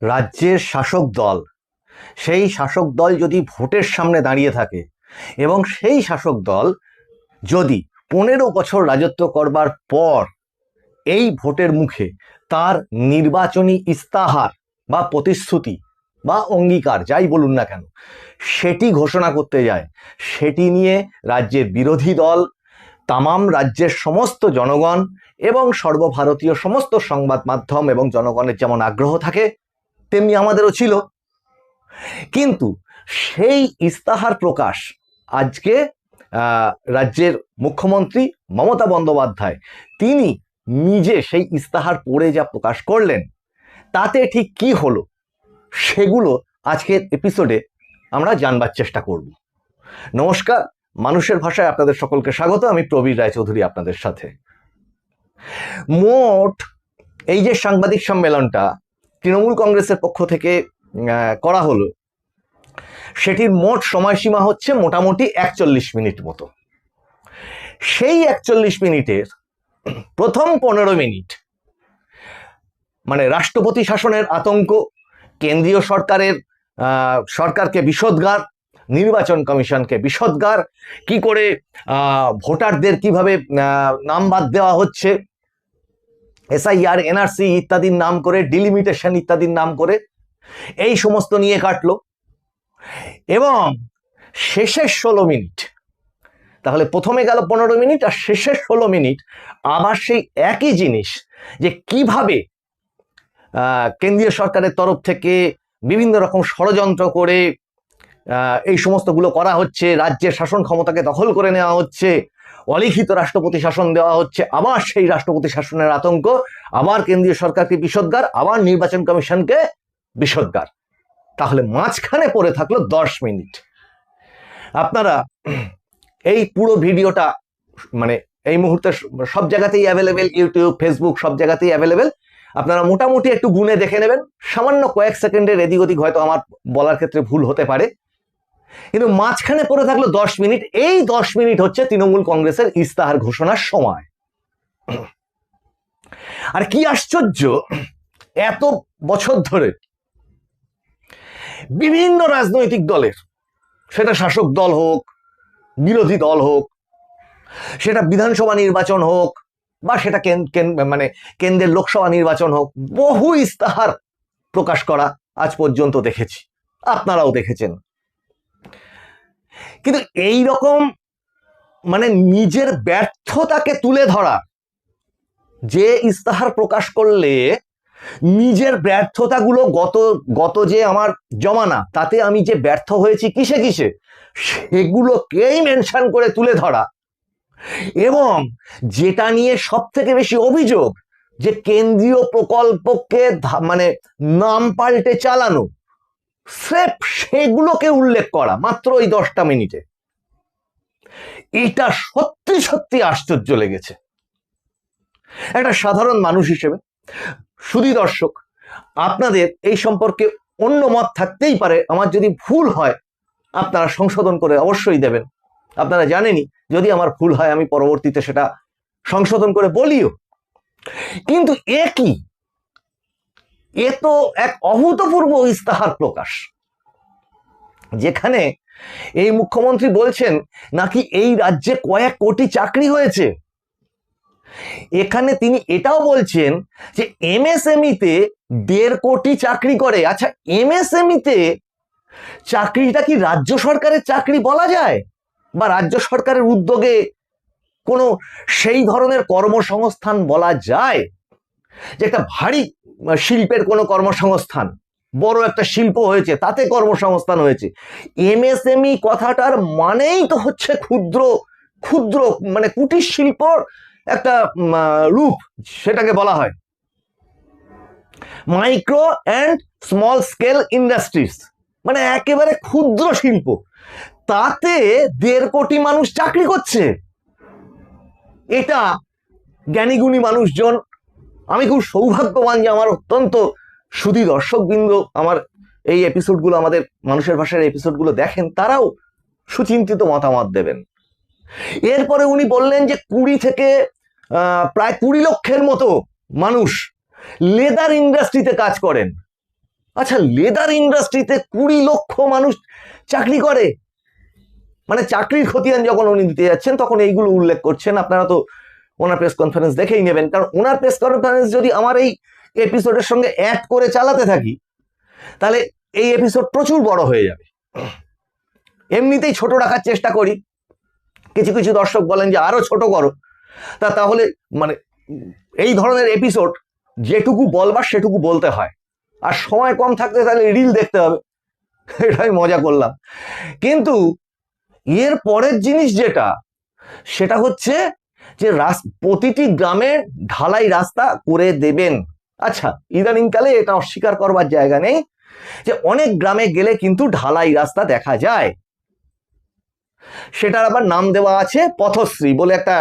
রাজ্যের শাসক দল, সেই শাসক দল যদি ভোটের সামনে দাঁড়িয়ে থাকে এবং সেই শাসক দল যদি 15 বছর রাজত্ব করবার পর এই ভোটের মুখে তার নির্বাচনী ইস্তাহার বা প্রতিশ্রুতি বা অঙ্গীকার যাই বলুন না কেন সেটি ঘোষণা করতে যায়, সেটি নিয়ে রাজ্যের বিরোধী দল, তামাম রাজ্যের সমস্ত জনগণ এবং সর্বভারতীয় সমস্ত সংবাদ মাধ্যম এবং জনগণের যেমন আগ্রহ থাকে তেমনি আমাদেরও ছিল। কিন্তু সেই ইস্তাহার প্রকাশ আজকে রাজ্যের মুখ্যমন্ত্রী মমতা বন্দ্যোপাধ্যায় তিনি নিজে সেই ইস্তাহার পড়ে যা প্রকাশ করলেন তাতে ঠিক কি হলো সেগুলো আজকের এপিসোডে আমরা জানবার চেষ্টা করব। নমস্কার, মানুষের ভাষায় আপনাদের সকলকে স্বাগত। আমি প্রবীর রায়চৌধুরী আপনাদের সাথে। মোট এই যে সাংবাদিক সম্মেলনটা তৃণমূল কংগ্রেসের পক্ষ থেকে করা হলো সেটির মোট সময়সীমা হচ্ছে মোটামুটি 41 মিনিট মতো। সেই 41 মিনিটের প্রথম 15 মিনিট মানে রাষ্ট্রপতি শাসনের আতঙ্ক, কেন্দ্রীয় সরকারকে বিষোদ্গার, নির্বাচন কমিশনকে বিষোদ্গার, কি করে ভোটারদের কিভাবে নাম বাদ দেওয়া হচ্ছে, এসআইআর, এনআরসি ইত্যাদির নাম করে, ডিলিমিটেশন ইত্যাদির নাম করে, এই সমস্ত নিয়ে কাটলো। এবং শেষের 16 মিনিট, তাহলে প্রথমে গেল 15 মিনিট আর শেষের 16 মিনিট আবার সেই একই জিনিস, যে কিভাবে কেন্দ্রীয় সরকারের তরফ থেকে বিভিন্ন রকম ষড়যন্ত্র করে এই সমস্তগুলো করা হচ্ছে, রাজ্যের শাসন ক্ষমতাকে দখল করে নেওয়া হচ্ছে, অলিখিত রাষ্ট্রপতি শাসন দেওয়া হচ্ছে, আবার সেই রাষ্ট্রপতি শাসনের আতঙ্ক, আবার কেন্দ্রীয় সরকারকে বিষোদ্গার, আবার নির্বাচন কমিশনকে বিষোদ্গার। তাহলে মাঝখানে পড়ে থাকলো 10 মিনিট। আপনারা এই পুরো ভিডিওটা মানে এই মুহূর্তে সব জায়গাতেই অ্যাভেলেবেল, ইউটিউব, ফেসবুক সব জায়গাতেই অ্যাভেলেবেল। আপনারা মোটামুটি একটু গুনে দেখে নেবেন। সামান্য কয়েক সেকেন্ডের এদিক ওদিক হয়তো আমার বলার ক্ষেত্রে ভুল হতে পারে, কিন্তু মাঝখানে পড়ে থাকলো 10 মিনিট। এই 10 মিনিট হচ্ছে তৃণমূল কংগ্রেসের ইস্তাহার ঘোষণার সময়। আর কি আশ্চর্য, এত বছর ধরে বিভিন্ন রাজনৈতিক দলের, সেটা শাসক দল হোক, বিরোধী দল হোক, সেটা বিধানসভা নির্বাচন হোক বা সেটা মানে কেন্দ্রের লোকসভা নির্বাচন হোক, বহু ইস্তাহার প্রকাশ করা আজ পর্যন্ত দেখেছি, আপনারাও দেখেছেন। কিন্তু এই রকম মানে নিজের ব্যর্থতাকে তুলে ধরা, যে ইস্তাহার প্রকাশ করলে নিজের ব্যর্থতাগুলো গত যে আমার জমানা তাতে আমি যে ব্যর্থ হয়েছি কিসে কিসে সেগুলোকেই মেনশন করে তুলে ধরা, এবং যেটা নিয়ে সব থেকে বেশি অভিযোগ যে কেন্দ্রীয় প্রকল্পকে মানে নাম পাল্টে চালানো, স্রেফ সেগুলোকে উল্লেখ করা মাত্র ওই 10টা মিনিটে, এটা সত্যি সত্যি আশ্চর্য লেগেছে একটা সাধারণ মানুষ হিসেবে। সুধী দর্শক, আপনাদের এই সম্পর্কে অন্য মত থাকতেই পারে, আমার যদি ভুল হয় আপনারা সংশোধন করে অবশ্যই দেবেন। আপনারা জানেনই যদি আমার ভুল হয় আমি পরবর্তীতে সেটা সংশোধন করে বলিও। কিন্তু এ তো এক অভূতপূর্ব ইস্তাহার প্রকাশ, যেখানে এই মুখ্যমন্ত্রী বলছেন নাকি এই রাজ্যে কয়েক কোটি চাকরি হয়েছে। এখানে তিনি এটাও বলছেন যে এমএসএমইতে 1.5 কোটি চাকরি করে। আচ্ছা, এমএসএমইতে চাকরিটা কি রাজ্য সরকারের চাকরি বলা যায়, বা রাজ্য সরকারের উদ্যোগে কোনো সেই ধরনের কর্মসংস্থান বলা যায়, যে একটা ভারী শিল্পের কোনো কর্মসংস্থান, বড় একটা শিল্প হয়েছে তাতে কর্মসংস্থান হয়েছে? এমএসএমই কথাটার মানেই তো হচ্ছে ক্ষুদ্র ক্ষুদ্র মানে কুটির শিল্পর একটা রূপ, সেটাকে বলা হয় micro and small scale industries, মানে একেবারে ক্ষুদ্র শিল্প। তাতে 1.5 কোটি মানুষ চাকরি করছে। এটা জ্ঞানীগুণী মানুষজন, আমি খুব সৌভাগ্যবান যে আমার অত্যন্ত সুধী দর্শকবৃন্দ আমার এই এপিসোডগুলো, আমাদের মানুষের ভাষার এপিসোডগুলো দেখেন, তারাও সুচিন্তিত মতামত দেবেন। এরপরে উনি বললেন যে 20 থেকে প্রায় 20 লক্ষের মতো মানুষ লেদার ইন্ডাস্ট্রিতে কাজ করেন। আচ্ছা, লেদার ইন্ডাস্ট্রিতে 20 লক্ষ মানুষ চাকরি করে, মানে চাকরির খতিয়ান যখন উনি দিতে যাচ্ছেন তখন এইগুলো উল্লেখ করছেন। আপনারা তো ওনার প্রেস কনফারেন্স দেখেই নেবেন, কারণ ওনার প্রেস কনফারেন্স যদি আমার এই এপিসোডের সঙ্গে অ্যাড করে চালাতে থাকি তাহলে এই এপিসোড প্রচুর বড় হয়ে যাবে। এমনিতেই ছোট রাখার চেষ্টা করি, কিছু কিছু দর্শক বলেন যে আরো ছোট করো, তাহলে মানে এই ধরনের এপিসোড যেটুকু বলবার সেটুকু বলতে হয়, আর সময় কম থাকতে তাহলে রিল দেখতে হবে, এটাই মজা করলাম। কিন্তু এর পরের জিনিস যেটা, সেটা হচ্ছে যে প্রতিটি গ্রামে ঢালাই রাস্তা করে দেবেন। আচ্ছা, ইদানিংকালে এটা অস্বীকার করবার জায়গা নেই যে অনেক গ্রামে গেলে কিন্তু ঢালাই রাস্তা দেখা যায়, সেটার আবার নাম দেওয়া আছে পথশ্রী বলে, একটা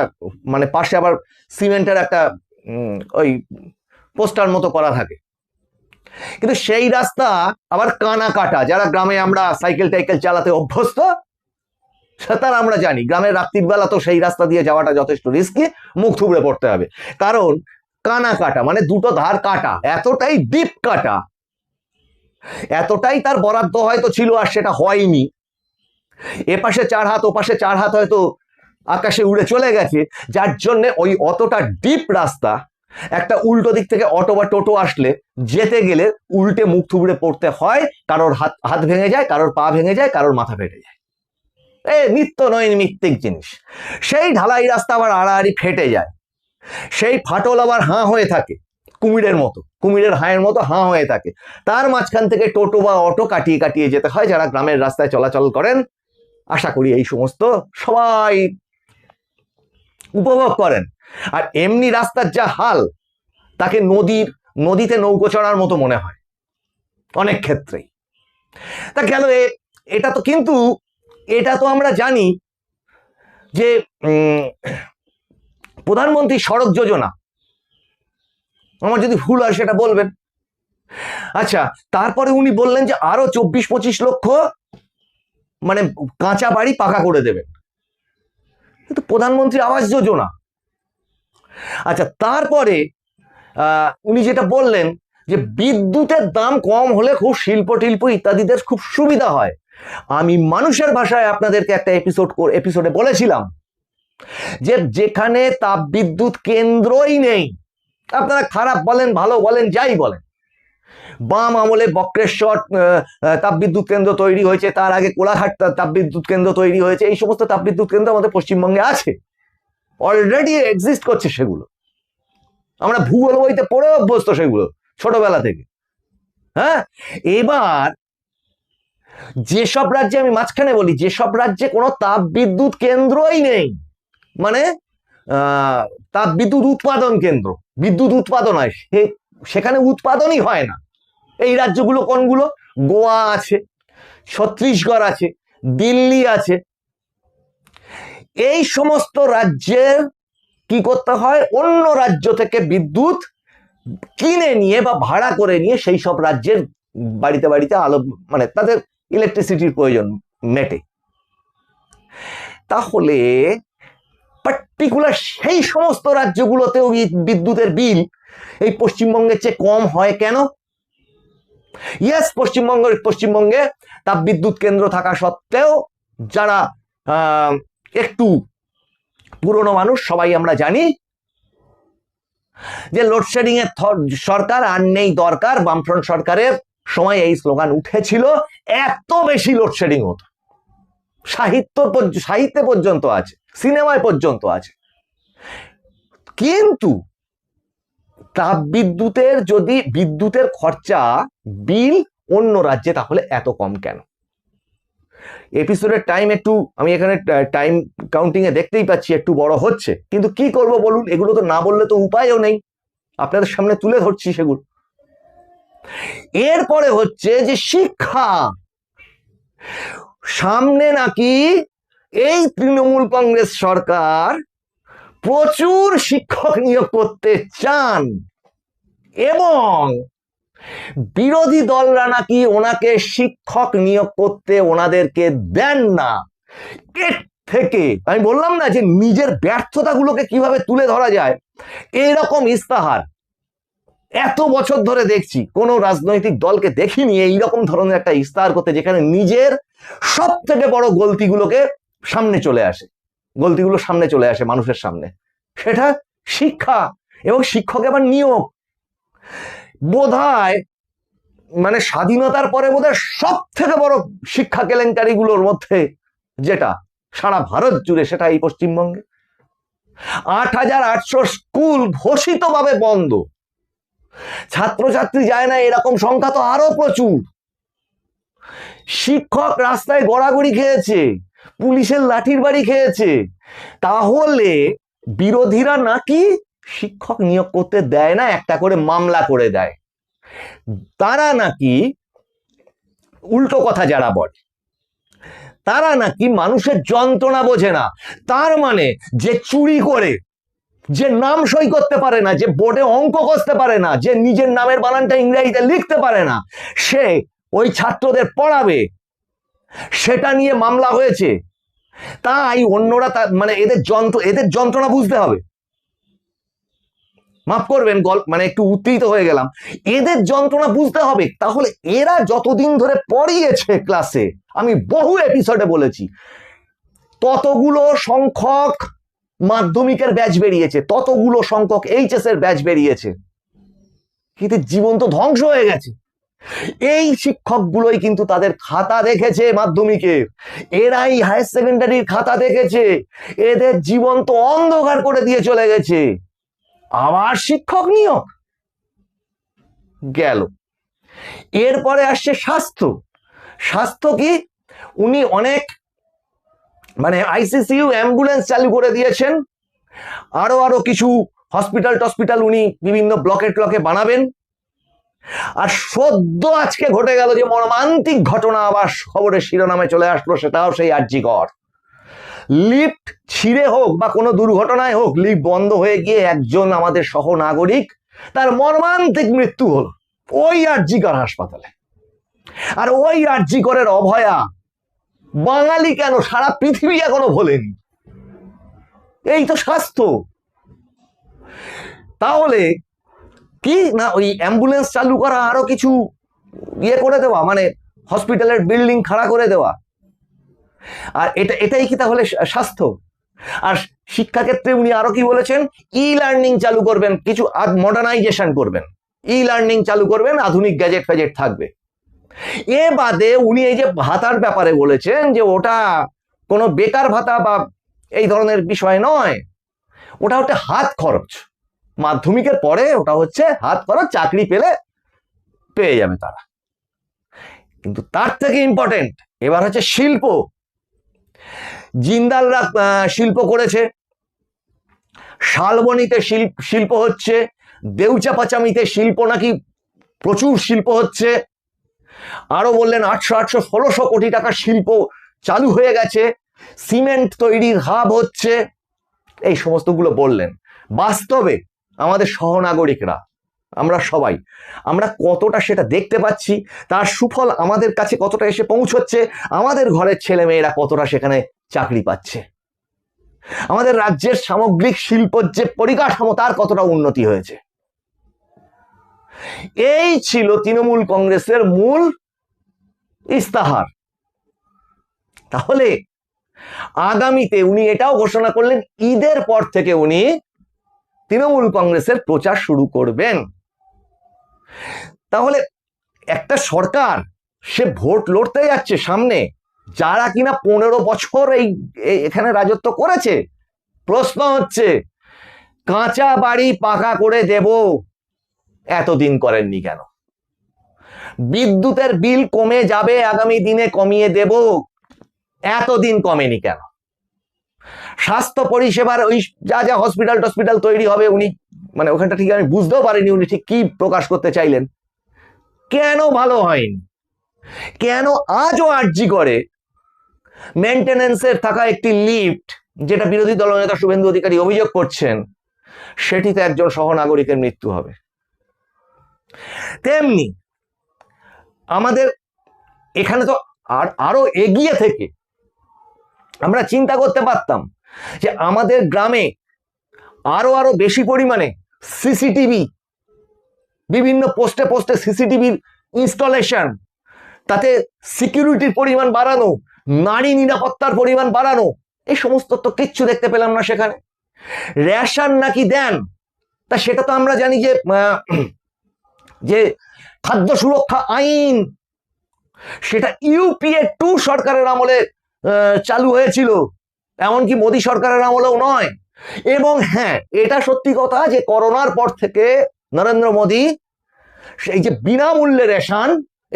মানে পাশে আবার সিমেন্টের একটা ওই পোস্টার মতো করা থাকে। কিন্তু সেই রাস্তা আবার কানা কাটা, যারা গ্রামে আমরা সাইকেল টাইকেল চালাতে অভ্যস্ত তারা আমরা জানি গ্রামের রাত্রির বেলা তো সেই রাস্তা দিয়ে যাওয়াটা যথেষ্ট রিস্কি, মুখ থুবড়ে পড়তে হবে। কারণ কানা কাটা মানে দুটো ধার কাটা, এতটাই ডিপ কাটা, এতটাই তার বরাদ্দ হয়তো ছিল আর সেটা হয়নি, এপাশে 4 হাত ওপাশে 4 হাত হয়তো আকাশে উড়ে চলে গেছে, যার জন্য ওই অতটা ডিপ রাস্তা একটা উল্টো দিক থেকে অটো বা টোটো আসলে যেতে গেলে উল্টে মুখ থুবড়ে পড়তে হয়, কারোর হাত ভেঙে যায়, কারোর পা ভেঙে যায়, কারোর মাথা ফেটে যায়। নিত্য নৈমিত্তিক জিনিস। সেই ঢালাই রাস্তা আবার আড়াআড়ি ফেটে যায়, সেই ফাটল আবার হাঁ হয়ে থাকে, কুমিরের মতো, কুমিরের হাঁয়ের মতো হাঁ হয়ে থাকে, তার মাঝখান থেকে টোটো বা অটো কাটিয়ে কাটিয়ে যেতে হয় যারা গ্রামের রাস্তায় চলাচল করেন। আশা করি এই সমস্ত সবাই উপভোগ করেন। আর এমনি রাস্তার যা হাল, তাকে নদীতে নৌকো চড়ার মতো মনে হয় অনেক ক্ষেত্রেই। তা গেল এটা তো, কিন্তু এটা তো আমরা জানি যে প্রধানমন্ত্রী সড়ক যোজনা, আমার যদি ভুল হয় সেটা বলবেন। আচ্ছা, তারপরে উনি বললেন যে আরো 24-25 লক্ষ মানে কাঁচা বাড়ি পাকা করে দেবেন, কিন্তু প্রধানমন্ত্রী আবাস যোজনা। আচ্ছা, তারপরে উনি যেটা বললেন যে বিদ্যুতের দাম কম হলে খুব শিল্প টিল্প ইত্যাদিদের খুব সুবিধা হয়। আমি মানুষের ভাষায় আপনাদেরকে একটা এপিসোডে বলেছিলাম যে যেখানে তাপবিদ্যুৎ কেন্দ্রই নেই, আপনারা খারাপ বলেন ভালো বলেন যাই বলেন, বাম আমলে বক্রেশ্বর তাপবিদ্যুৎ কেন্দ্র তৈরি হয়েছে, তার আগে কোলাঘাট তাপবিদ্যুৎ কেন্দ্র তৈরি হয়েছে, এই সমস্ত তাপবিদ্যুৎ কেন্দ্র আমাদের পশ্চিমবঙ্গে আছে, অলরেডি এক্সিস্ট করছে, সেগুলো আমরা ভূগোল বইতে পড়ে অভ্যস্ত সেগুলো ছোটবেলা থেকে। হ্যাঁ, এবার যেসব রাজ্যে, আমি মাঝখানে বলি, যেসব রাজ্যে কোনো তাপবিদ্যুৎ কেন্দ্রই নেই, মানে তাপবিদ্যুৎ উৎপাদন কেন্দ্র, বিদ্যুৎ উৎপাদন হয়, সেখানে উৎপাদনই হয় না, এই রাজ্যগুলো কোনগুলো? গোয়া আছে, ছত্তিশগড় আছে, দিল্লি আছে। এই সমস্ত রাজ্যের কি করতে হয়, অন্য রাজ্য থেকে বিদ্যুৎ কিনে নিয়ে বা ভাড়া করে নিয়ে সেই সব রাজ্যের বাড়িতে বাড়িতে আলো, মানে তাদের ইলেকট্রিসিটির প্রয়োজন মেটে। তাহলে পার্টিকুলার সেই সমস্ত রাজ্যগুলোতেও বিদ্যুতের বিল এই পশ্চিমবঙ্গের চেয়ে কম হয় কেন? ইয়েস, পশ্চিমবঙ্গে তাপবিদ্যুৎ কেন্দ্র থাকা সত্ত্বেও যারা একটু পুরনো মানুষ সবাই আমরা জানি যে লোডশেডিং এর সরকার আর নেই দরকার। বামফ্রন্ট সরকারের সময় এই স্লোগান উঠেছিল, এত বেশি লোডশেডিং হতো, সাহিত্যে পর্যন্ত আছে, সিনেমায় পর্যন্ত আছে। কিন্তু তাপবিদ্যুতের যদি বিদ্যুতের খরচা বিল অন্য রাজ্যে, তাহলে এত কম কেন? এপিসোডের টাইম একটু, আমি এখানে টাইম কাউন্টিং এ দেখতেই পাচ্ছি একটু বড় হচ্ছে, কিন্তু কি করব বলুন, এগুলো তো না বললে তো উপায়ও নেই, আপনাদের সামনে তুলে ধরছি সেগুলো। এরপরে হচ্ছে যে শিক্ষা, সামনে নাকি এই তৃণমূল কংগ্রেস সরকার প্রচুর শিক্ষক নিয়োগ করতে চান এবং বিরোধী দলরা নাকি ওনাকে শিক্ষক নিয়োগ করতে ওনাদেরকে দেন না। এর থেকে আমি বললাম না যে নিজের ব্যর্থতাগুলোকে কিভাবে তুলে ধরা যায়, এইরকম ইস্তাহার এত বছর ধরে দেখছি কোনো রাজনৈতিক দলকে দেখিনি এইরকম ধরনের একটা ইস্তাহার করতে, যেখানে নিজের সব থেকে বড় গলতিগুলোকে সামনে চলে আসে, গলতিগুলো সামনে চলে আসে মানুষের সামনে। সেটা শিক্ষা এবং শিক্ষক এবার নিয়োগ। বোধহয় মানে স্বাধীনতার পরে বোধহয় সব থেকে বড় শিক্ষা কেলেঙ্কারিগুলোর মধ্যে যেটা সারা ভারত জুড়ে, সেটা এই পশ্চিমবঙ্গে 8,800 স্কুল ঘোষিতভাবে বন্ধ, ছাত্রছাত্রী যায় না, এরকম সংখ্যা তো আরো প্রচুর। শিক্ষক রাস্তায় গড়াগড়ি খেয়েছে, পুলিশের লাঠির বাড়ি খেয়েছে। তাহলে বিরোধীরা নাকি শিক্ষক নিয়োগ করতে দেয় না, একটা করে মামলা করে দেয়। তারা নাকি উল্টো কথা যারা বলে, তারা নাকি মানুষের যন্ত্রণা বোঝে না। তার মানে যে চুরি করে, যে নাম সই করতে পারে না, যে বোর্ডে অঙ্ক কষতে পারে না, যে নিজের নামের বানানটা ইংরেজিতে লিখতে পারে না, সে ওই ছাত্রদের পড়াবে, সেটা নিয়ে মামলা হয়েছে। তাই অন্যরা মানে এদের যন্ত্রণা বুঝতে হবে। মাফ করবেন, মানে একটু উত্তেজিত হয়ে গেলাম। এদের যন্ত্রণা বুঝতে হবে। তাহলে এরা যতদিন ধরে পড়িয়েছে ক্লাসে, আমি বহু এপিসোডে বলেছি, ততগুলো সংখ্যক মাধ্যমিকের ব্যাচ বেরিয়েছে, ততগুলো সংখ্যক এইচএস এর ব্যাচ বেরিয়েছে, কিন্তু জীবন তো ধ্বংস হয়ে গেছে। এই শিক্ষকগুলোই কিন্তু তাদের খাতা দেখেছে মাধ্যমিকের, এরাই হায়ার সেকেন্ডারির খাতা দেখেছে, এদের জীবন তো অন্ধকার করে দিয়ে চলে গেছে। আবার শিক্ষক নিয়োগ গেল। এরপরে আসছে স্বাস্থ্য। স্বাস্থ্য কি, উনি অনেক মানে আইসিসিইউ অ্যাম্বুলেন্স চালু করে দিয়েছেন, আরো কিছু হসপিটাল উনি বিভিন্ন ব্লকে বানাবেন। আর সদ্য আজকে ঘটে গেল যে মর্মান্তিক ঘটনা, আবার খবরের শিরোনামে চলে আসলো, সেটাও সেই আরজিকর। লিফট ছিঁড়ে হোক বা কোনো দুর্ঘটনায় হোক, লিফট বন্ধ হয়ে গিয়ে একজন আমাদের সহনাগরিক তার মর্মান্তিক মৃত্যু হলো ওই আরজিকর হাসপাতালে। আর ওই আরজিকরের অভয়া বাঙালি কেন, সারা পৃথিবী এখনো ভোলেনি। এই তো স্বাস্থ্য। তাহলে কি না, ওই অ্যাম্বুলেন্স চালু করা, আরো কিছু ইয়ে করে দেওয়া, মানে হসপিটালের বিল্ডিং খাড়া করে দেওয়া, আর এটাই কি তাহলে স্বাস্থ্য? আর শিক্ষাক্ষেত্রে উনি আরো কি বলেছেন, ই লার্নিং চালু করবেন, কিছু মডার্নাইজেশন করবেন, ই লার্নিং চালু করবেন, আধুনিক গ্যাজেট ফ্যাজেট থাকবে। এ বাদে উনি এই যে ভাতার ব্যাপারে বলেছেন যে ওটা কোনো বেকার ভাতা বা এই ধরনের বিষয় নয়, ওটা হচ্ছে হাত খরচ, মাধ্যমিকের পরে ওটা হচ্ছে হাত খরচ, চাকরি পেয়ে যাবে তারা। কিন্তু তার থেকে ইম্পর্টেন্ট এবার হচ্ছে শিল্প। জিন্দালরা শিল্প করেছে, শালবনীতে শিল্প হচ্ছে, দেউচাপাচামিতে শিল্প নাকি প্রচুর শিল্প হচ্ছে। আরো বললেন 800-1600 কোটি টাকা শিল্প চালু হয়ে গেছে, সিমেন্ট তৈরির হাব হচ্ছে, এই সমস্তগুলো বললেন। বাস্তবে আমাদের সহনাগরিকরা, আমরা সবাই, আমরা কতটা সেটা দেখতে পাচ্ছি, তার সুফল আমাদের কাছে কতটা এসে পৌঁছচ্ছে, আমাদের ঘরের ছেলে মেয়েরা কতটা সেখানে চাকরি পাচ্ছে, আমাদের রাজ্যের সামগ্রিক শিল্পের যে পরিকাঠামো তার কতটা উন্নতি হয়েছে। এই ছিল তৃণমূল কংগ্রেসের মূল ইস্তাহার। তাহলে আগামীতে উনি এটাও ঘোষণা করলেন, ঈদের পর থেকে উনি তৃণমূল কংগ্রেসের প্রচার শুরু করবেন। তাহলে একটা সরকার, সে ভোট লড়তে যাচ্ছে সামনে, যারা কিনা 15 বছর এখানে রাজত্ব করেছে, প্রশ্ন হচ্ছে কাঁচা বাড়ি পাকা করে দেব এতদিন করেননি কেন? বিদ্যুতের বিল কমে যাবে আগামী দিনে, কমিয়ে দেব এতদিন কমেনি কেন? স্বাস্থ্য পরিষেবার ওই যা হসপিটাল তৈরি হবে, উনি মানে ওখানটা ঠিক আমি বুঝতেও পারিনি উনি ঠিক কি প্রকাশ করতে চাইলেন, কেন ভালো হয়নি? কেন আজও আরজি করে মেইনটেনেন্সের থাকা একটি লিফট, যেটা বিরোধী দলনেতা শুভেন্দু অধিকারী অভিযোগ করছেন, সেটিতে একজন সহনাগরিকের মৃত্যু হবে? তেমনি আমাদের এখানে তো আরো এগিয়ে থেকে আমরা চিন্তা করতে পারতাম যে আমাদের গ্রামে আরো বেশি পরিমাণে সিসিটিভি বিভিন্ন পোস্টে পোস্টে সিসিটিভির ইনস্টলেশন, তাতে সিকিউরিটির পরিমাণ বাড়ানো, নারী নিরাপত্তার পরিমাণ বাড়ানো, এই সমস্ত তো কিচ্ছু দেখতে পেলাম না সেখানে। রেশন নাকি দেন, তা সেটা তো আমরা জানি যে খাদ্য সুরক্ষা আইন সেটা ইউপিএ 2 সরকারের আমলে চালু হয়েছিল, এমনকি মোদী সরকারের আমলেও নয়। এবং হ্যাঁ, এটা সত্যি কথা যে করোনার পর থেকে নরেন্দ্র মোদী সেই যে বিনামূল্যে রেশন,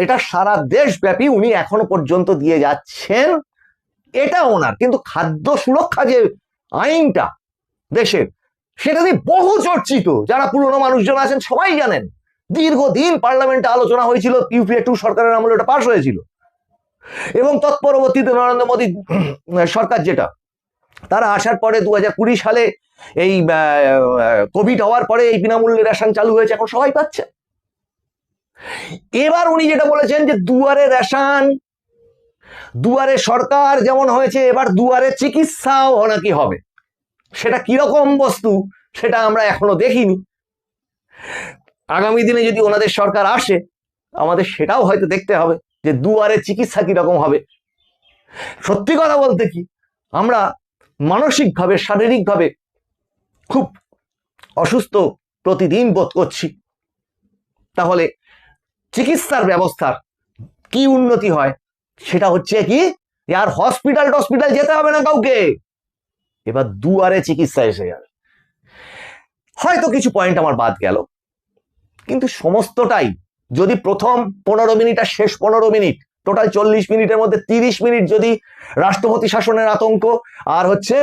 এটা সারা দেশব্যাপী উনি এখনো পর্যন্ত দিয়ে যাচ্ছেন, এটা ওনার। কিন্তু খাদ্য সুরক্ষা যে আইনটা দেশের, সেটা দিয়ে বহু চর্চিত, যারা পুরনো মানুষজন আছেন সবাই জানেন, দীর্ঘদিন পার্লামেন্টে আলোচনা হয়েছিল, ইউপিএ 2 সরকারের আমলে এটা পাশ হয়েছিল। এবং তৎপরবর্তীতে নরেন্দ্র মোদী সরকার যেটা, তারা আসার পরে 2020 সালে এই কোভিড হওয়ার পরে এই বিনামূল্যে রেশন চালু হয়েছে, এখন সবাই পাচ্ছে। এবার উনি যেটা বলেছেন যে দুয়ারে রেশন, দুয়ারে সরকার যেমন হয়েছে, এবার দুয়ারে চিকিৎসাও নাকি হবে। সেটা কিরকম বস্তু সেটা আমরা এখনো দেখিনি। আগামী দিনে যদি ওনাদের সরকার আসে, আমাদের সেটাও হয়তো দেখতে হবে যে দুয়ারে চিকিৎসা কিরকম হবে। সত্যি কথা বলতে কি, আমরা মানসিকভাবে শারীরিকভাবে খুব অসুস্থ প্রতিদিন বোধ করছি। তাহলে চিকিৎসার ব্যবস্থার কি উন্নতি হয়, সেটা হচ্ছে কি, আর হসপিটাল যেতে হবে না কাউকে, এবার দুয়ারে চিকিৎসা এসে যাবে। হয়তো কিছু পয়েন্ট আমার বাদ গেল, কিন্তু সমস্তটাই যদি প্রথম 15 মিনিট আর শেষ 15 মিনিট, টোটাল 40 মিনিটের মধ্যে 30 মিনিট যদি রাষ্ট্রপতি শাসনের আতঙ্ক আর হচ্ছে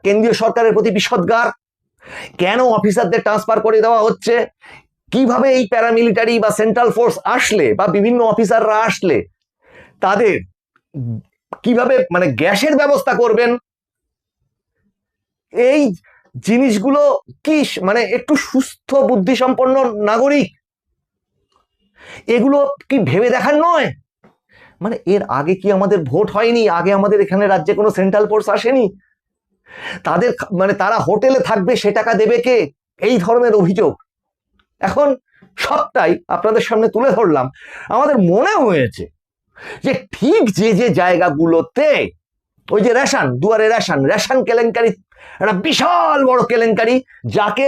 কেন্দ্রীয় সরকারের প্রতি বিষদগার, কেন অফিসারদের ট্রান্সফার করে দেওয়া হচ্ছে, কিভাবে এই প্যারামিলিটারি বা সেন্ট্রাল ফোর্স আসলে বা বিভিন্ন অফিসাররা আসলে তাদের কিভাবে মানে গ্যাসের ব্যবস্থা করবেন, এই জিনিসগুলো কি মানে একটু সুস্থ বুদ্ধিসম্পন্ন নাগরিক এগুলো কি ভেবে দেখার নয়? মানে এর আগে কি আমাদের ভোট হয়নি? আগে আমাদের এখানে রাজ্যে কোনো সেন্ট্রাল ফোর্স আসেনি? তাদের মানে তারা হোটেলে থাকবে, সে টাকা দেবে কে? এই ধরনের অভিযোগ এখন সবটাই আপনাদের সামনে তুলে ধরলাম। আমাদের মনে হয়েছে যে ঠিক যে যে জায়গাগুলোতে ওই যে রেশন, দুয়ারে রেশন কেলেঙ্কারি একটা বিশাল বড় কেলেঙ্কারি, যাকে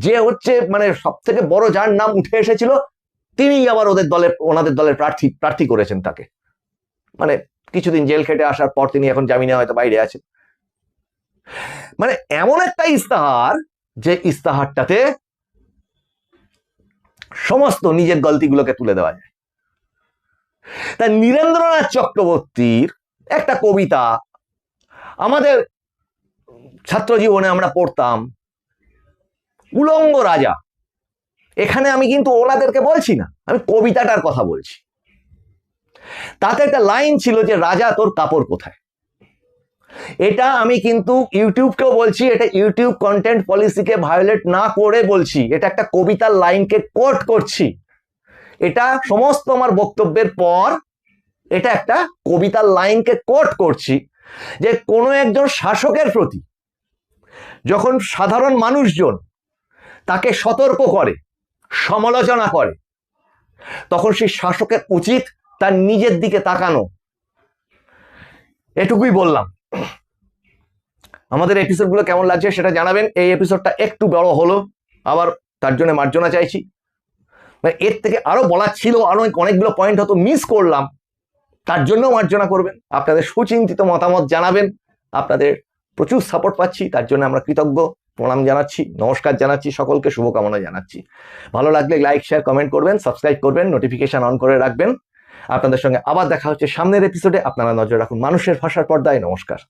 যে হচ্ছে মানে সব থেকে বড় যার নাম উঠে এসেছিল, তিনি আবার ওনাদের দলের প্রার্থী করেছেন তাকে। মানে কিছুদিন জেল খেটে আসার পর তিনি এখন জামিনে হয়তো বাইরে আছেন। মানে এমন একটা ইস্তাহার, যে ইস্তাহারটাতে সমস্ত নিজের গলতিগুলোকে তুলে দেওয়া যায়। তা নীরেন্দ্রনাথ চক্রবর্তীর একটা কবিতা আমাদের ছাত্র জীবনে আমরা পড়তাম, উলঙ্গ রাজা। এখানে আমি কিন্তু ওনাদেরকে বলছি না, আমি কবিতাটার কথা বলছি। তাতে একটা লাইন ছিল যে রাজা তোর কাপড় কোথায়। এটা আমি কিন্তু ইউটিউবকেও বলছি, এটা ইউটিউব কন্টেন্ট পলিসিকে ভায়োলেট না করে বলছি, এটা একটা কবিতার লাইনকে কোট করছি। এটা সমস্ত আমার বক্তব্যের পর এটা একটা কবিতার লাইনকে কোট করছি, যে কোনো একজন শাসকের প্রতি যখন সাধারণ মানুষজন তাকে সতর্ক করে, সমালোচনা করে, তখন সেই শাসকের উচিত তার নিজের দিকে তাকানো। এটুকুই বললাম। আমাদের এপিসোডগুলো কেমন লাগছে সেটা জানাবেন। এই এপিসোডটা একটু বড় হলো, আবার তার জন্য মার্জনা চাইছি। এর থেকে আরো বলার ছিল, আরো অনেকগুলো পয়েন্ট হয়তো মিস করলাম, তার জন্য মার্জনা করবেন। আপনাদের সুচিন্তিত মতামত জানাবেন। আপনাদের প্রচুর সাপোর্ট পাচ্ছি, তার জন্য আমরা কৃতজ্ঞ, প্রণাম জানাচ্ছি, নমস্কার জানাচ্ছি, সকলকে শুভকামনা জানাচ্ছি। ভালো লাগলে লাইক, শেয়ার, কমেন্ট করবেন, সাবস্ক্রাইব করবেন, নোটিফিকেশন অন করে রাখবেন। আপনাদের সঙ্গে আবার দেখা হচ্ছে সামনের এপিসোডে। আপনারা নজর রাখুন মানুষের ভাষার পর্দায়। নমস্কার।